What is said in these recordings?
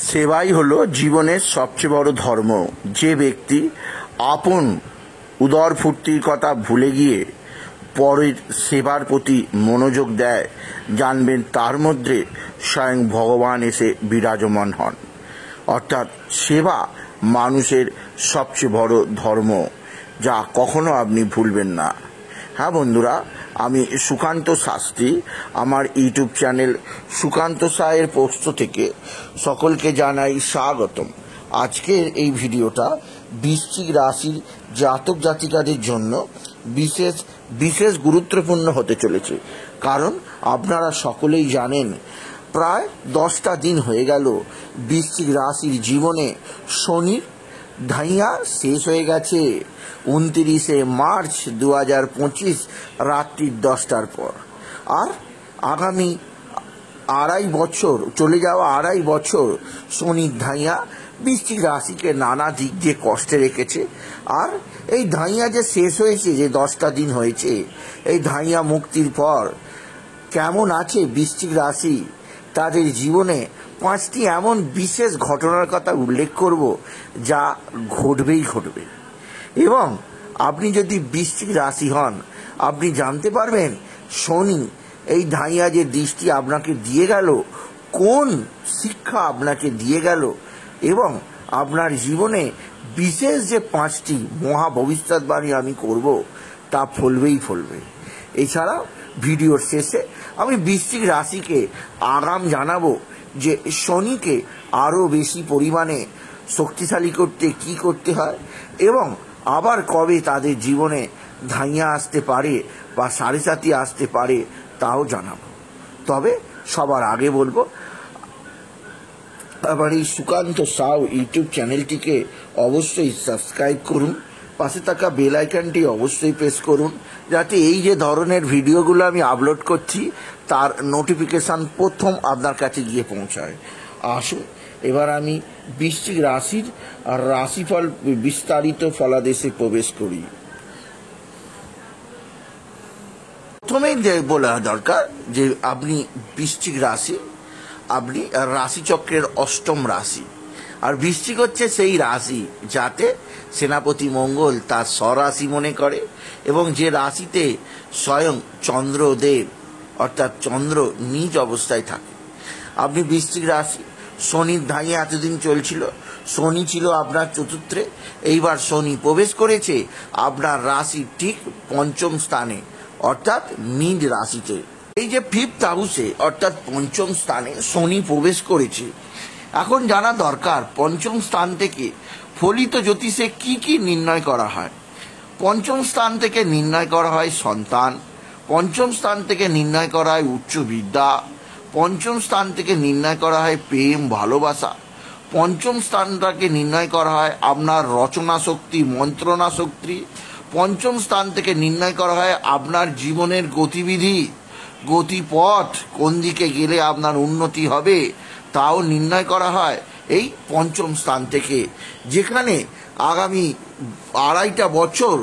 সেবাই হলো জীবনের সবচেয়ে বড় ধর্ম। যে ব্যক্তি আপন উদর ফুর্তির কথা ভুলে গিয়ে পরের সেবার প্রতি মনোযোগ দেয়, জানবেন তার মধ্যে স্বয়ং ভগবান এসে বিরাজমান হন। অর্থাৎ সেবা মানুষের সবচেয়ে বড় ধর্ম, যা কখনো আপনি ভুলবেন না। হ্যাঁ বন্ধুরা, আমি সুকান্ত শাস্ত্রী, আমার ইউটিউব চ্যানেল সুকান্ত সায়ের পক্ষ থেকে সকলকে জানাই স্বাগতম। আজকের এই ভিডিওটা বৃশ্চিক রাশির জাতক জাতিকাদের জন্য বিশেষ বিশেষ গুরুত্বপূর্ণ হতে চলেছে। কারণ আপনারা সকলেই জানেন, প্রায় 10টা দিন হয়ে গেল বৃশ্চিক রাশির জীবনে শনির ধাইয়া শেষ হয়ে গেছে 29শে মার্চ 2025 রাত্রি 10টার পর। আর আগামী চলে যাওয়া আড়াই বছর শনির ধাইয়া বৃশ্চিক রাশিকে নানা দিক দিয়ে কষ্টে রেখেছে। আর এই ধাইয়া যে শেষ হয়েছে, যে 10টা দিন হয়েছে, এই ধাইয়া মুক্তির পর কেমন আছে বৃশ্চিক রাশি, তাদের জীবনে 5টি এমন বিশেষ ঘটনার কথা উল্লেখ করব, যা ঘটবেই ঘটবে। এবং আপনি যদি বৃশ্চিক রাশি হন, আপনি জানতে পারবেন শনি এই ধাইয়া যে দৃষ্টি আপনাকে দিয়ে গেল, কোন শিক্ষা আপনাকে দিয়ে গেল, এবং আপনার জীবনে বিশেষ যে 5টি মহা ভবিষ্যৎবাণী আমি করব, তা ফলবেই ফলবে। এছাড়া ভিডিওর শেষে আমি বৃশ্চিক রাশিকে আগাম জানাবো যে শনিকে আরও বেশি পরিমাণে শক্তিশালী করতে কি করতে হয়, এবং আবার কবে তাদের জীবনে ধাইয়া আসতে পারে বা সাড়ে সাতি আসতে পারে, তাও জানাবো। তবে সবার আগে বলবো, আমার এই সুকান্ত সাউ ইউটিউব চ্যানেলটিকে অবশ্যই সাবস্ক্রাইব করুন, পাশে থাকা বেল আইকনটি অবশ্যই প্রেস করুন, যাতে এই যে ধরনের ভিডিওগুলো আমি আপলোড করছি তার নোটিফিকেশান প্রথম আপনার কাছে গিয়ে পৌঁছায়। আসুন এবার আমি বৃশ্চিক রাশির রাশিফল বিস্তারিত ফলাদেশে প্রবেশ করি। প্রথমেই বলা দরকার যে আপনি বৃশ্চিক রাশি, আপনি রাশিচক্রের 8ম রাশি। আর বৃশ্চিক হচ্ছে সেই রাশি যাতে সেনাপতি মঙ্গল তার স্বরাশি মনে করে, এবং যে রাশিতে স্বয়ং চন্দ্রদেব অর্থাৎ চন্দ্র নিজ অবস্থায় থাকে। আপনি বৃশ্চিক রাশি, শনির ধাইয়া এতদিন চলছিল, শনি ছিল আপনার চতুর্থে, এইবার শনি প্রবেশ করেছে আপনার রাশির ঠিক 5ম স্থানে, অর্থাৎ মীন রাশিতে। এই যে 5th হাউসে অর্থাৎ 5ম স্থানে শনি প্রবেশ করেছে, এখন জানা দরকার 5ম স্থান থেকে ফলিত জ্যোতিষে কি কি নির্ণয় করা হয়। 5ম স্থান থেকে নির্ণয় করা হয় সন্তান, 5ম স্থান থেকে নির্ণয় করা হয় উচ্চ বিদ্যা, 5ম স্থান থেকে নির্ণয় করা হয় প্রেম ভালোবাসা, 5ম স্থানটাকে নির্ণয় করা হয় আপনার রচনা শক্তি মন্ত্রণা শক্তি, 5ম স্থান থেকে নির্ণয় করা হয় আপনার জীবনের গতিবিধি গতিপথ, কোন দিকে গেলে আপনার উন্নতি হবে তাও নির্ণয় করা হয় এই 5ম স্থান থেকে, যেখানে আগামী আড়াইটা বছর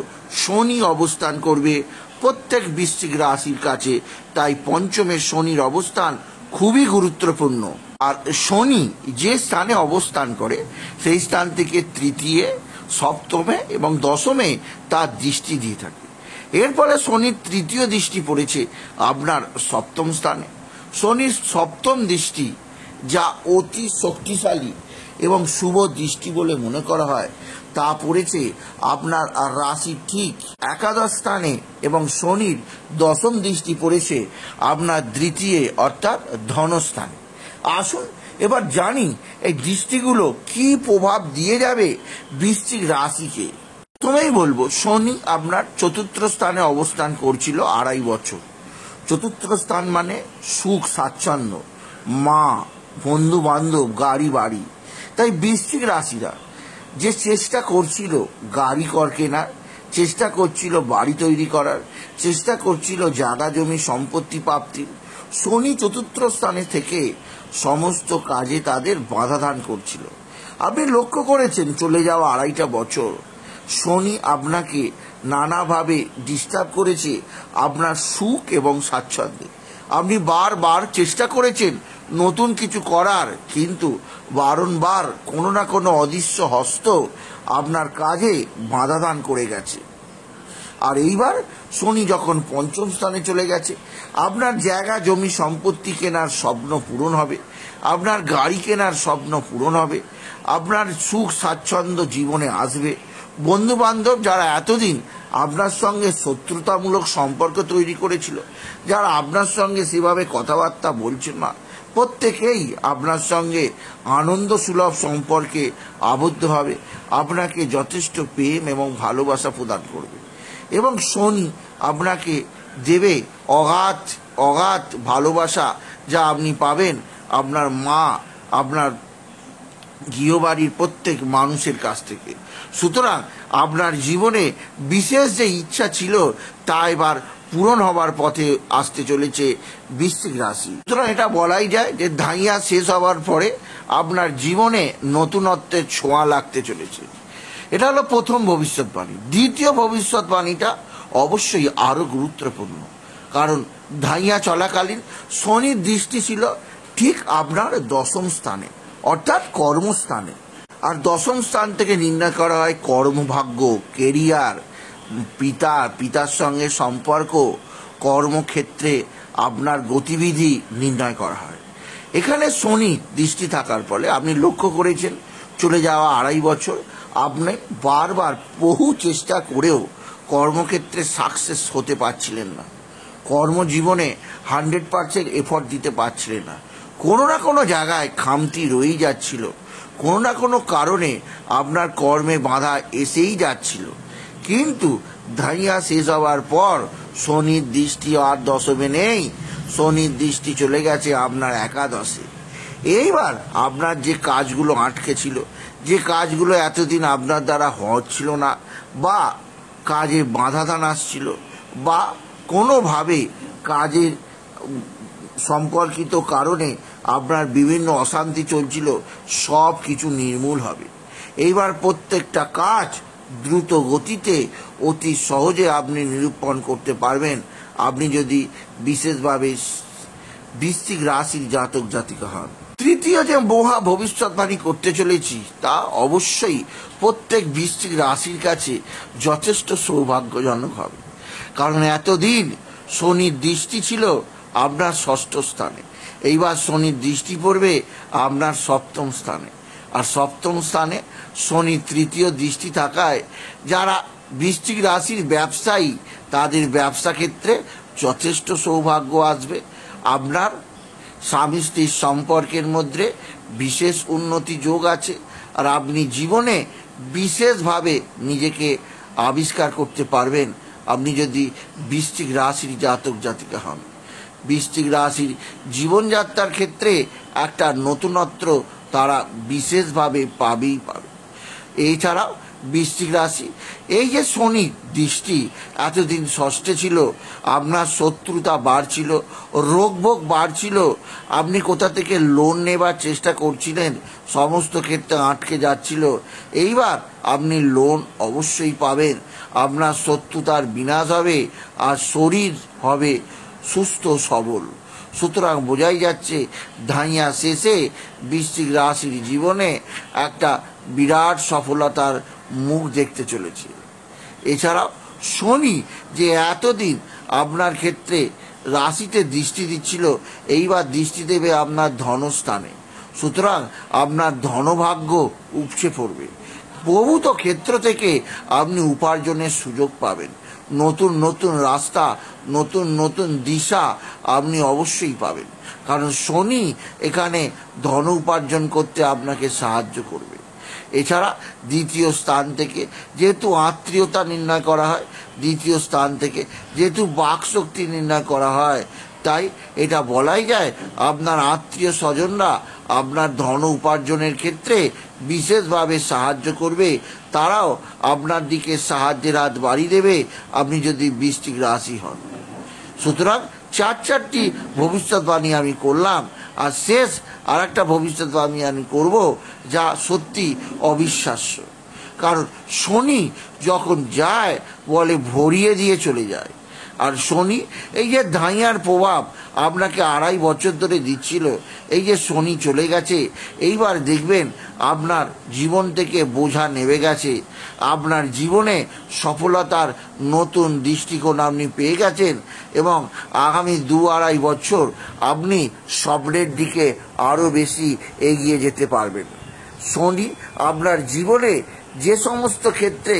শনি অবস্থান করবে প্রত্যেক বৃশ্চিক রাশির কাছে। তাই 5মে শনির অবস্থান খুবই গুরুত্বপূর্ণ। আর শনি যে স্থানে অবস্থান করে সেই স্থান থেকে 3য়, 7মে এবং 10মে তার দৃষ্টি দিয়ে থাকে। এর ফলে শনির 3য় দৃষ্টি পড়েছে আপনার 7ম স্থানে। শনির 7ম দৃষ্টি, যা অতি শক্তিশালী এবং শুভ দৃষ্টি বলে মনে করা হয়, তা পড়েছে আপনার রাশি ঠিক একাদশ স্থানে, এবং শনির 10ম দৃষ্টি পড়েছে আপনার 3য় অর্থাৎ ধনস্থানে। আসুন এবার জানি এই দৃষ্টিগুলো কি প্রভাব দিয়ে যাবে বৃশ্চিক রাশিকে। প্রথমেই বলবো, শনি আপনার 4র্থ স্থানে অবস্থান করছিল আড়াই বছর। 4র্থ স্থান মানে সুখ স্বাচ্ছন্দ্য, মা, বন্ধু বান্ধব, গাড়ি বাড়ি। তাই বৃশ্চিক রাশিরা যে চেষ্টা করছিল গাড়ি কর কেনার, চেষ্টা করছিল বাড়ি তৈরি করার, চেষ্টা করছিল জায়গা জমি সম্পত্তি প্রাপ্তির, শনি 4র্থ স্থানে থেকে সমস্ত কাজে তাদের বাধা দান করছিল। আপনি লক্ষ্য করেছেন চলে যাওয়া আড়াইটা বছর শনি আপনাকে নানাভাবে ডিস্টার্ব করেছে আপনার সুখ এবং স্বাচ্ছন্দ্যে। আপনি বারবার চেষ্টা করেছেন নতুন কিছু করার, কিন্তু বারংবার কোনো না কোনো অদৃশ্য হস্ত আপনার কাজে বাধা দান করে গেছে। আর এইবার শনি যখন পঞ্চম স্থানে চলে গেছে, আপনার জায়গা জমি সম্পত্তি কেনার স্বপ্ন পূরণ হবে, আপনার গাড়ি কেনার স্বপ্ন পূরণ হবে, আপনার সুখ স্বাচ্ছন্দ্য জীবনে আসবে। বন্ধু বান্ধব যারা এতদিন আপনার সঙ্গে শত্রুতামূলক সম্পর্ক তৈরি করেছিল, যারা আপনার সঙ্গে সেভাবে কথাবার্তা বলছেন না, প্রত্যেকেই আপনার সঙ্গে আনন্দ সুলভ সম্পর্কে আবদ্ধ হবে, আপনাকে যথেষ্ট প্রেম এবং ভালোবাসা প্রদান করবে। এবং শনি আপনাকে দেবে অগাধ অগাধ ভালোবাসা, যা আপনি পাবেন আপনার মা, আপনার গৃহবাড়ির প্রত্যেক মানুষের কাছ থেকে। সুতরাং আপনার জীবনে বিশেষ যে ইচ্ছা ছিল তা এবার পূরণ হবার পথে আসতে চলেছে বৃশ্চিক রাশি। সুতরাং এটা বলাই যায় যে ধাইয়া শেষ হওয়ার পরে আপনার জীবনে নতুনত্বের ছোঁয়া লাগতে চলেছে। এটা হলো প্রথম ভবিষ্যৎবাণী। দ্বিতীয় ভবিষ্যৎবাণীটা অবশ্যই আরও গুরুত্বপূর্ণ, কারণ ধাইয়া চলাকালীন শনির দৃষ্টি ছিল ঠিক আপনার দশম স্থানে, অর্থাৎ কর্মস্থানে। আর দশম স্থান থেকে নির্ণয় করা হয় কর্মভাগ্য, কেরিয়ার, পিতার সঙ্গে সম্পর্ক, কর্মক্ষেত্রে আপনার গতিবিধি নির্ণয় করা হয়। এখানে শনি দৃষ্টি থাকার ফলে আপনি লক্ষ্য করেছেন চলে যাওয়া 2.5 বছর আপনি বারবার বহু চেষ্টা করেও কর্মক্ষেত্রে সাকসেস হতে পারছিলেন না, কর্মজীবনে 100% এফর্ট দিতে পারছিলেন না, কোনো না কোনো জায়গায় খামতি রয়েই যাচ্ছিল, কোনো না কোনো কারণে আপনার কর্মে বাধা এসেই যাচ্ছিল। কিন্তু ধাইয়া শেষ হওয়ার পর শনির দৃষ্টি আর দশমে নেই, শনির দৃষ্টি চলে গেছে আপনার একাদশে। এইবার আপনার যে কাজগুলো আটকে ছিল, যে কাজগুলো এতদিন আপনার দ্বারা হচ্ছিল না, বা কাজে বাধা দান আসছিল, বা কোনোভাবে কাজের সম্পর্কিত কারণে আপনার বিভিন্ন অশান্তি চলছিল, সব কিছু নির্মূল হবে। এইবার প্রত্যেকটা কাজ দ্রুত গতিতে অতি সহজে আপনি নিরূপণ করতে পারবেন, আপনি যদি বিশেষভাবে বৃশ্চিক রাশির জাতক জাতিকা হন। তৃতীয় যে মহা ভবিষ্যৎবাণী করতে চলেছি তা অবশ্যই প্রত্যেক বৃশ্চিক রাশির কাছে যথেষ্ট সৌভাগ্যজনক হবে, কারণ এতদিন শনির দৃষ্টি ছিল আপনার ষষ্ঠ স্থানে, এইবার শনির দৃষ্টি পড়বে আপনার সপ্তম স্থানে। আর সপ্তম স্থানে শনির তৃতীয় দৃষ্টি থাকায় যারা বৃশ্চিক রাশির ব্যবসায়ী, তাদের ব্যবসা ক্ষেত্রে যথেষ্ট সৌভাগ্য আসবে। আপনার স্বামী স্ত্রীর সম্পর্কের মধ্যে বিশেষ উন্নতি যোগ আছে, আর আপনি জীবনে বিশেষভাবে নিজেকে আবিষ্কার করতে পারবেন আপনি যদি বৃশ্চিক রাশির জাতক জাতিকা হন। বৃশ্চিক রাশির জীবনযাত্রার ক্ষেত্রে একটা নতুনত্ব তারা বিশেষভাবে পাবেই পাবে। এছাড়াও বৃশ্চিক রাশি, এই যে শনি দৃষ্টি এতদিন ষষ্ঠে ছিল, আপনার শত্রুতা বাড়ছিল, রোগভোগ বাড়ছিল, আপনি কোথা থেকে লোন নেবার চেষ্টা করছিলেন, সমস্ত ক্ষেত্রে আটকে যাচ্ছিল, এইবার আপনি লোন অবশ্যই পাবেন, আপনার শত্রুতার বিনাশ হবে, আর শরীর হবে সুস্থ সবল। সুতরাং বোঝাই যাচ্ছে ধাইয়া শেষে বৃশ্চিক রাশির জীবনে একটা বিরাট সফলতার মুখ দেখতে চলেছে। এছাড়াও শনি যে এতদিন আপনার ক্ষেত্রে রাশিতে দৃষ্টি দিচ্ছিল, এইবার দৃষ্টি দেবে আপনার ধনস্থানে। সুতরাং আপনার ধনভাগ্য উপচে পড়বে, বহুত ক্ষেত্র থেকে আপনি উপার্জনের সুযোগ পাবেন, নতুন নতুন রাস্তা, নতুন নতুন দিশা আপনি অবশ্যই পাবেন, কারণ শনি এখানে ধন উপার্জন করতে আপনাকে সাহায্য করবে। এছাড়া দ্বিতীয় স্থান থেকে যেহেতু আত্মীয়তা নির্ণয় করা হয়, দ্বিতীয় স্থান থেকে যেহেতু বাকশক্তি নির্ণয় করা হয়, তাই এটা বলাই যায় আপনার আত্মীয় স্বজনরা আপনার ধন উপার্জনের ক্ষেত্রে বিশেষভাবে সাহায্য করবে, তারাও আপনার দিকে সাহায্যের হাত বাড়িয়ে দেবে আপনি যদি বৃশ্চিক রাশি হন। সুতরাং চারটি ভবিষ্যৎবাণী আমি করলাম, আর শেষ আর একটা ভবিষ্যৎবাণী আমি করব যা সত্যি অবিশ্বাস্য। কারণ শনি যখন যায় বলে ভরিয়ে দিয়ে চলে যায়, আর শনি, এই যে ধাইয়ার প্রভাব আপনাকে 2.5 বছর ধরে দিচ্ছিল, এই যে শনি চলে গেছে, এইবার দেখবেন আপনার জীবন থেকে বোঝা নেমে গেছে। আপনার জীবনে সফলতার নতুন দৃষ্টিকোণ আপনি পেয়ে গেছেন এবং আগামী 2-2.5 বছর আপনি স্বপ্নের দিকে আরও বেশি এগিয়ে যেতে পারবেন। শনি আপনার জীবনে যে সমস্ত ক্ষেত্রে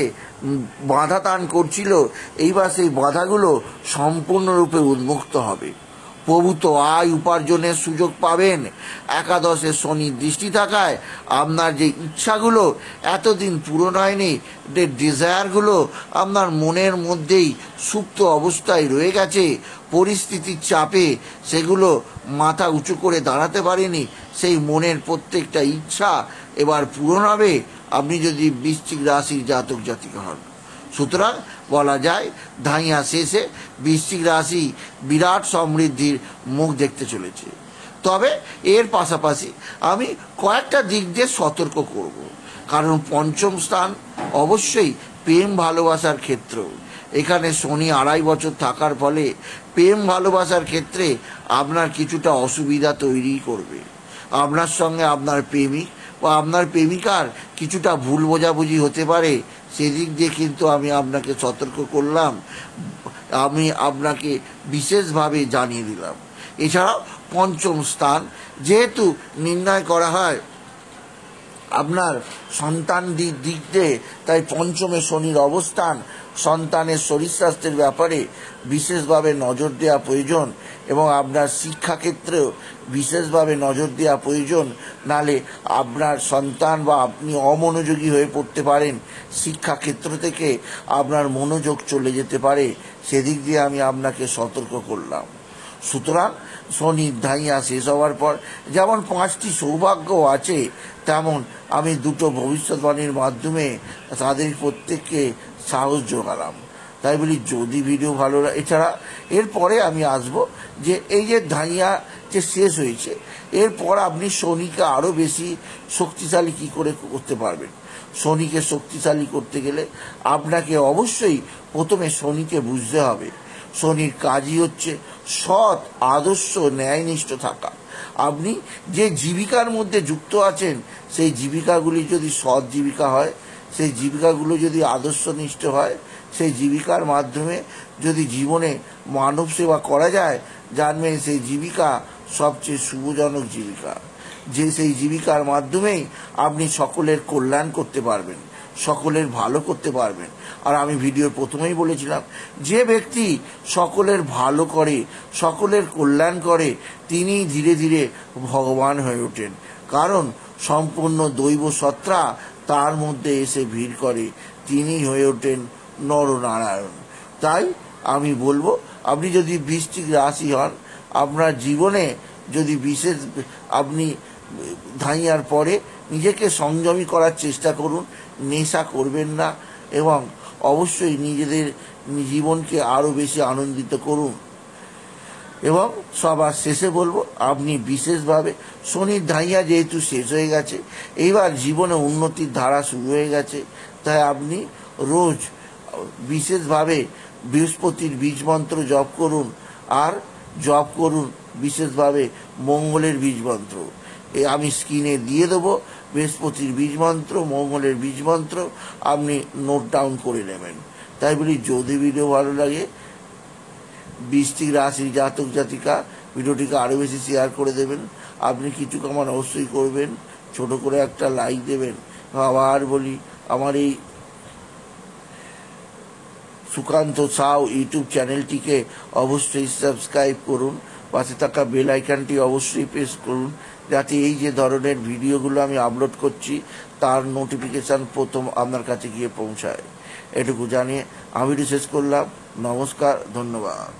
বাধা দান করছিল, এইবার সেই বাধাগুলো সম্পূর্ণরূপে উন্মুক্ত হবে। প্রভূত আয় উপার্জনের সুযোগ পাবেন। একাদশে শনির দৃষ্টি থাকায় আপনার যে ইচ্ছাগুলো এতদিন পূরণ হয়নি, যে ডিজায়ারগুলো আপনার মনের মধ্যেই সুপ্ত অবস্থায় রয়ে গেছে, পরিস্থিতির চাপে সেগুলো মাথা উঁচু করে দাঁড়াতে পারেনি, সেই মনের প্রত্যেকটা ইচ্ছা এবার পূরণ হবে আপনি যদি বৃশ্চিক রাশির জাতক জাতিকা হন। সুতরাং বলা যায় ধাইয়া শেষে বৃশ্চিক রাশি বিরাট সমৃদ্ধির মুখ দেখতে চলেছে। তবে এর পাশাপাশি আমি কয়েকটা দিক দিয়ে সতর্ক করব, কারণ পঞ্চম স্থান অবশ্যই প্রেম ভালোবাসার ক্ষেত্র। এখানে শনি 2.5 বছর থাকার ফলে প্রেম ভালোবাসার ক্ষেত্রে আপনার কিছুটা অসুবিধা তৈরি করবে। আপনার সঙ্গে আপনার প্রেমিক বা আপনার প্রেমিকার কিছুটা ভুল বোঝাবুঝি হতে পারে, সেদিক দিয়ে কিন্তু আমি আপনাকে সতর্ক করলাম, আমি আপনাকে বিশেষভাবে জানিয়ে দিলাম। এছাড়াও পঞ্চম স্থান যেহেতু নির্ণয় করা হয় আপনার সন্তান দিক দিয়ে, তাই পঞ্চমে শনির অবস্থান সন্তানের শরীর স্বাস্থ্যের ব্যাপারে বিশেষভাবে নজর দেওয়া প্রয়োজন এবং আপনার শিক্ষাক্ষেত্রেও বিশেষভাবে নজর দেওয়া প্রয়োজন। নালে আপনার সন্তান বা আপনি অমনোযোগী হয়ে পড়তে পারেন, শিক্ষাক্ষেত্র থেকে আপনার মনোযোগ চলে যেতে পারে, সেদিক দিয়ে আমি আপনাকে সতর্ক করলাম। সুতরাং শনির ধাইয়া শেষ হওয়ার পর যেমন 5টি সৌভাগ্য আছে, তেমন আমি 2টো ভবিষ্যৎবাণীর মাধ্যমে তাদের প্রত্যেককে সাহস জোগালাম। তাই বলি যদি ভিডিও ভালো লাগে, এছাড়া এরপরে আমি আসব যে এই যে ধাইয়া যে শেষ হয়েছে, এরপর আপনি শনিকে আরও বেশি শক্তিশালী কী করে করতে পারবেন। শনিকে শক্তিশালী করতে গেলে আপনাকে অবশ্যই প্রথমে শনিকে বুঝতে হবে। শনির কাজই হচ্ছে সৎ, আদর্শ, ন্যায়নিষ্ঠ থাকা। আপনি যে জীবিকার মধ্যে যুক্ত আছেন, সেই জীবিকাগুলি যদি সৎ জীবিকা হয়, সেই জীবিকাগুলো যদি আদর্শনিষ্ঠ হয়, সেই জীবিকার মাধ্যমে যদি জীবনে মানব সেবা করা যায়, জানবেন সেই জীবিকা সবচেয়ে শুভজনক জীবিকা। যে সেই জীবিকার মাধ্যমেই আপনি সকলের কল্যাণ করতে পারবেন, সকলের ভালো করতে পারবেন। আর আমি ভিডিওর প্রথমেই বলেছিলাম, যে ব্যক্তি সকলের ভালো করে, সকলের কল্যাণ করে, তিনি ধীরে ধীরে ভগবান হয়ে ওঠেন, কারণ সম্পূর্ণ দৈব সত্তা তার মধ্যে এসে ভিড় করে, তিনি হয়ে ওঠেন নরনারায়ণ। তাই আমি বলবো, আপনি যদি বৃশ্চিক রাশি হন, আপনার জীবনে যদি বিশেষ আপনি ধাইয়ার পরে নিজেকে সংযমী করার চেষ্টা করুন, নেশা করবেন না এবং অবশ্যই নিজেদের জীবনকে আরও বেশি আনন্দিত করুন। এবং সবার শেষে বলবো, আপনি বিশেষভাবে শনির ধাইয়া যেহেতু শেষ হয়ে গেছে, এইবার জীবনে উন্নতির ধারা শুরু হয়ে গেছে, তাই আপনি রোজ বিশেষভাবে বৃহস্পতির বীজ মন্ত্র জপ করুন আর জপ করুন বিশেষভাবে মঙ্গলের বীজ মন্ত্র। আমি স্ক্রিনে দিয়ে দেবো বৃহস্পতির বীজ মন্ত্র, মঙ্গলের বীজ মন্ত্র, আপনি নোট ডাউন করে নেবেন। তাই বলি যদি ভিডিও ভালো লাগে, বৃশ্চিক রাশির জাতক জাতিকা ভিডিওটিকে আরও বেশি শেয়ার করে দেবেন। আপনি কিছু কামান অবশ্যই করবেন, ছোট করে একটা লাইক দেবেন। আবার বলি, আমার এই সুকান্ত সাউ ইউটিউব চ্যানেলটিকে অবশ্যই সাবস্ক্রাইব করুন, পাশে থাকা বেল আইকনটি অবশ্যই প্রেস করুন, যাতে এই যে ধরনের ভিডিওগুলো আমি আপলোড করছি তার নোটিফিকেশান প্রথম আপনার কাছে গিয়ে পৌঁছায়। এটুকু জানিয়ে আমি শেষ করলাম। নমস্কার, ধন্যবাদ।